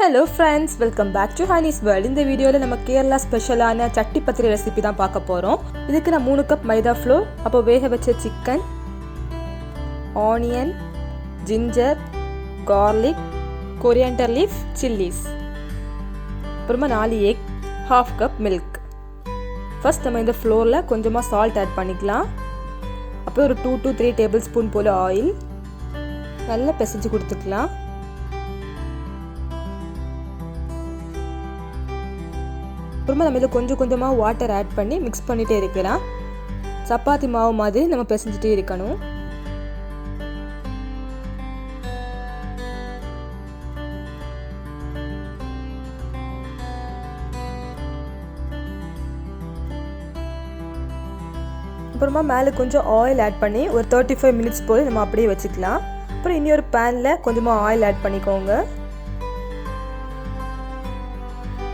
Hello friends, welcome back to Hani's World. இந்த வீடியோல நம்ம கேரளா ஸ்பெஷலான சட்டி பத்திரி ரெசிபி தான் பார்க்க போறோம். இதுக்கு நான் 3 கப் மைதா ஃப்ளோர், அப்போ வேக வச்ச chicken, onion, ginger, garlic, coriander leaf, chilies. அப்புறமா 4 எக், 1/2 கப் milk. ஃபர்ஸ்ட் நம்ம இந்த ஃப்ளோர்ல கொஞ்சமா salt ஆட் பண்ணிக்கலாம். அப்புறம் ஒரு 2 to 3 டேபிள்ஸ்பூன் போல ஆயில் நல்லா பிசைஞ்சு கொடுத்துக்கலாம். அப்புறமா நம்ம இதில் கொஞ்சமாக வாட்டர் ஆட் பண்ணி மிக்ஸ் பண்ணிகிட்டே இருக்கலாம். சப்பாத்தி மாவு மாதிரி நம்ம பிசைஞ்சிட்டே இருக்கணும். அப்புறமா மேலே கொஞ்சம் ஆயில் ஆட் பண்ணி ஒரு 35 மினிட்ஸ் போல் நம்ம அப்படியே வச்சுக்கலாம். அப்புறம் இன்னொரு பேனில் கொஞ்சமாக ஆயில் ஆட் பண்ணிக்கோங்க.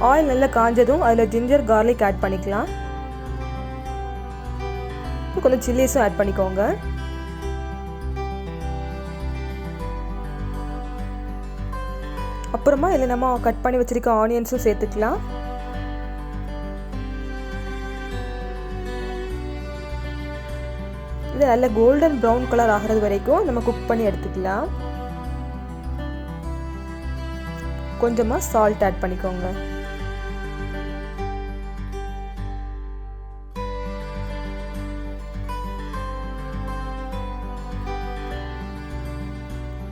ஆயில் நல்லா காஞ்சதும் அதில் ஜிஞ்சர் garlic ஆட் பண்ணிக்கலாம். கொஞ்சம் சில்லிஸும் ஆட் பண்ணிக்கோங்க. அப்புறமா இதில் நம்ம கட் பண்ணி வச்சிருக்க ஆனியன்ஸும் சேர்த்துக்கலாம். இது நல்ல கோல்டன் ப்ரௌன் கலர் ஆகிறது வரைக்கும் நம்ம குக் பண்ணி எடுத்துக்கலாம். கொஞ்சமாக சால்ட் ஆட் பண்ணிக்கோங்க.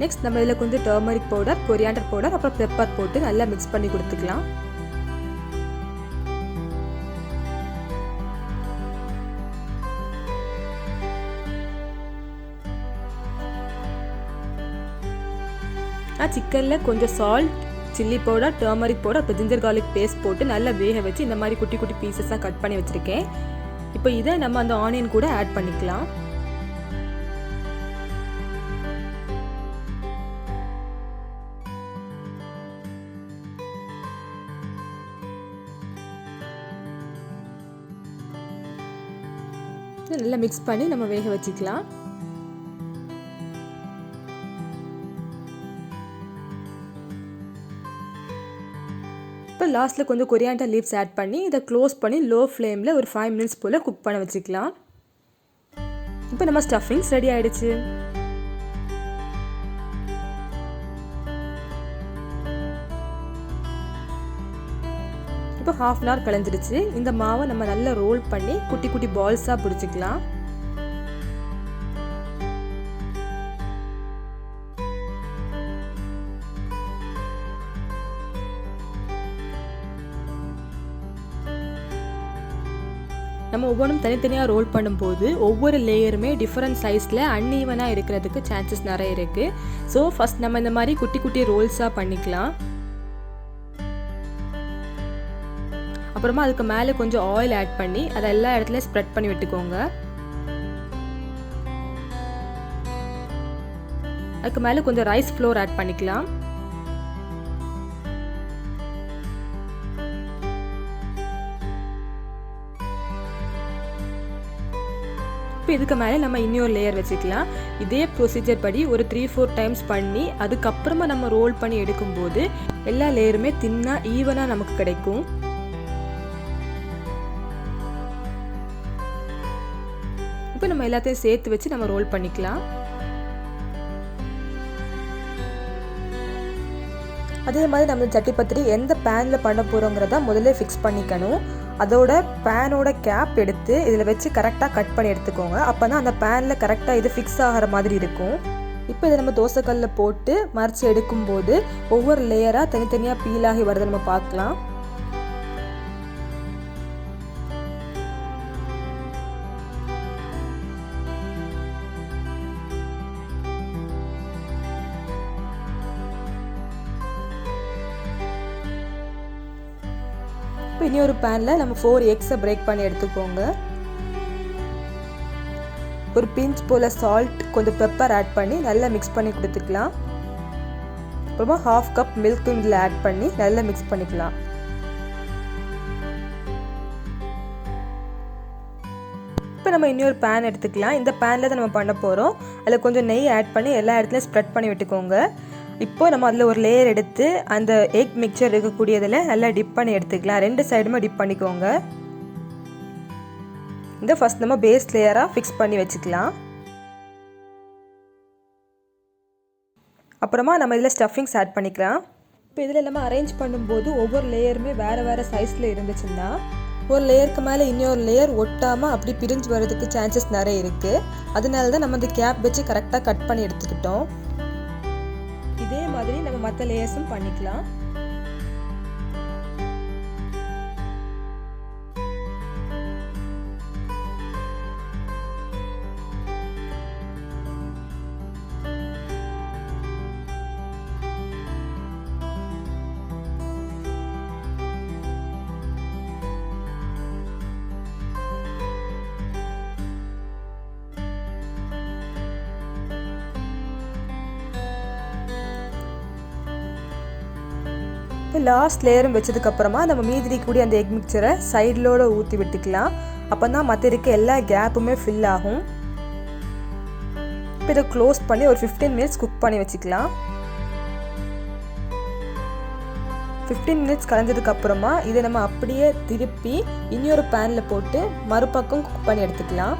நெக்ஸ்ட் நம்ம இதில் கொஞ்சம் டர்மரிக் பவுடர், கொரியாண்டர் பவுடர், அப்புறம் பெப்பர் போட்டு நல்லா மிக்ஸ் பண்ணி கொடுத்துக்கலாம். நான் சிக்கனில் கொஞ்சம் salt, chilli powder, turmeric powder, அப்புறம் ஜிஞ்சர் garlic பேஸ்ட் போட்டு நல்லா வேக வச்சு இந்த மாதிரி குட்டி குட்டி பீசஸாக கட் பண்ணி வச்சுருக்கேன். இப்போ இதை நம்ம அந்த ஆனியன் கூட ஆட் பண்ணிக்கலாம். நல்லா மிக்ஸ் பண்ணி நம்ம வேக வச்சுக்கலாம். இப்போ லாஸ்ட்டில் கொஞ்சம் கொரியாண்டர் லீவ்ஸ் ஆட் பண்ணி இதை க்ளோஸ் பண்ணி லோ ஃப்ளேமில் ஒரு 5 மினிட்ஸ் போல் குக் பண்ண வச்சுக்கலாம். இப்போ நம்ம ஸ்டஃபிங்ஸ் ரெடி ஆகிடுச்சு. இப்போ 1/2 hour கழிஞ்சிடுச்சு. இந்த மாவை நம்ம நல்லா ரோல் பண்ணி குட்டி குட்டி பால்ஸாக பிடிச்சிக்கலாம். நம்ம ஒவ்வொன்றும் தனித்தனியாக ரோல் பண்ணும்போது ஒவ்வொரு லேயருமே டிஃப்ரெண்ட் சைஸில் அன்ஈவனாக இருக்கிறதுக்கு சான்சஸ் நிறைய இருக்குது. ஸோ ஃபஸ்ட் நம்ம இந்த மாதிரி குட்டி குட்டி ரோல்ஸாக பண்ணிக்கலாம். அப்புறமா அதுக்கு மேலே கொஞ்சம் ஆயில் ஆட் பண்ணி அதை எல்லா இடத்துலையும் ஸ்ப்ரெட் பண்ணி விட்டுக்கோங்க. அதுக்கு மேலே கொஞ்சம் ரைஸ் ஃப்ளோர் ஆட் பண்ணிக்கலாம். இப்போ இதுக்கு மேலே நம்ம இன்னொரு லேயர் வச்சுக்கலாம். இதே ப்ரொசீஜர் படி ஒரு 3-4 டைம்ஸ் பண்ணி அதுக்கப்புறமா நம்ம ரோல் பண்ணி எடுக்கும்போது எல்லா லேயருமே தின்னாக ஈவனாக நமக்கு கிடைக்கும். இப்போ நம்ம எல்லாத்தையும் சேர்த்து வச்சு நம்ம ரோல் பண்ணிக்கலாம். அதே மாதிரி நம்ம சட்டி பத்திரி எந்த பேனில் பண்ண போகிறோங்கிறத முதல்ல ஃபிக்ஸ் பண்ணிக்கணும். அதோட பேனோட கேப் எடுத்து இதில் வச்சு கரெக்டாக கட் பண்ணி எடுத்துக்கோங்க. அப்போ தான் அந்த பேனில் கரெக்டாக இது ஃபிக்ஸ் ஆகிற மாதிரி இருக்கும். இப்போ இதை நம்ம தோசைக்கல்லில் போட்டு மறைச்சி எடுக்கும்போது ஒவ்வொரு லேயராக தனித்தனியாக பீலாகி வரதை நம்ம பார்க்கலாம். இனி ஒரு பேனில் நம்ம 4 எக்ஸை பிரேக் பண்ணி எடுத்துக்கோங்க. ஒரு பிஞ்ச் போல் சால்ட், கொஞ்சம் பெப்பர் ஆட் பண்ணி நல்லா மிக்ஸ் பண்ணி கொடுத்துக்கலாம். அப்புறமா 1/2 கப் மில்க்கும் இதில் ஆட் பண்ணி நல்லா மிக்ஸ் பண்ணிக்கலாம். இப்போ நம்ம இன்னொரு பேன் எடுத்துக்கலாம். இந்த பேனில் தான் நம்ம பண்ண போகிறோம். அதில் கொஞ்சம் நெய் ஆட் பண்ணி எல்லா இடத்துலையும் ஸ்ப்ரெட் பண்ணி விட்டுக்கோங்க. இப்போ நம்ம அதில் ஒரு லேயர் எடுத்து அந்த எக் மிக்சர் இருக்கக்கூடியதில் நல்லா டிப் பண்ணி எடுத்துக்கலாம். 2 சைடுமே டிப் பண்ணிக்கோங்க. இந்த ஃபர்ஸ்ட் நம்ம பேஸ் லேயராக ஃபிக்ஸ் பண்ணி வச்சுக்கலாம். அப்புறமா நம்ம இதில் ஸ்டஃபிங்ஸ் ஆட் பண்ணிக்கலாம். இப்போ இதில் நம்ம அரேஞ்ச் பண்ணும்போது ஒவ்வொரு லேயருமே வேறு வேறு சைஸில் இருந்துச்சுன்னா ஒரு லேயருக்கு மேலே இன்னொரு லேயர் ஒட்டாமல் அப்படி பிரிஞ்சு வர்றதுக்கு சான்சஸ் நிறைய இருக்குது. அதனால தான் நம்ம இந்த கேப் வச்சு கரெக்டாக கட் பண்ணி எடுத்துக்கிட்டோம். இதே மாதிரி நம்ம மற்ற லேயர்ஸும் பண்ணிக்கலாம். இப்போ லாஸ்ட் லேயரும் வச்சதுக்கப்புறமா நம்ம மீதி இருக்கக்கூடிய அந்த எக் மிக்சரை சைடிலோடு ஊற்றி விட்டுக்கலாம். அப்போ தான் மற்ற இருக்க எல்லா கேப்புமே ஃபில் ஆகும். இப்போ இதை க்ளோஸ் பண்ணி ஒரு 15 மினிட்ஸ் குக் பண்ணி வச்சுக்கலாம். 15 மினிட்ஸ் கலந்ததுக்கப்புறமா இதை நம்ம அப்படியே திருப்பி இன்னொரு பேனில் போட்டு மறுபக்கம் குக் பண்ணி எடுத்துக்கலாம்.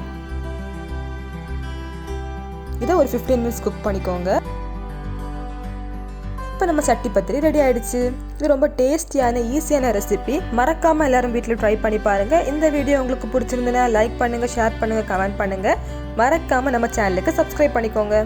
இதை ஒரு 15 மினிட்ஸ் குக் பண்ணிக்கோங்க. இப்போ நம்ம சட்டி பத்திரி ரெடி ஆயிடுச்சு. இது ரொம்ப டேஸ்டியான ஈஸியான ரெசிபி. மறக்காமல் எல்லாரும் வீட்டில் ட்ரை பண்ணி பாருங்கள். இந்த வீடியோ உங்களுக்கு பிடிச்சிருந்ததுன்னா லைக் பண்ணுங்கள், ஷேர் பண்ணுங்கள், கமெண்ட் பண்ணுங்கள். மறக்காமல் நம்ம சேனலுக்கு சப்ஸ்கிரைப் பண்ணிக்கோங்க.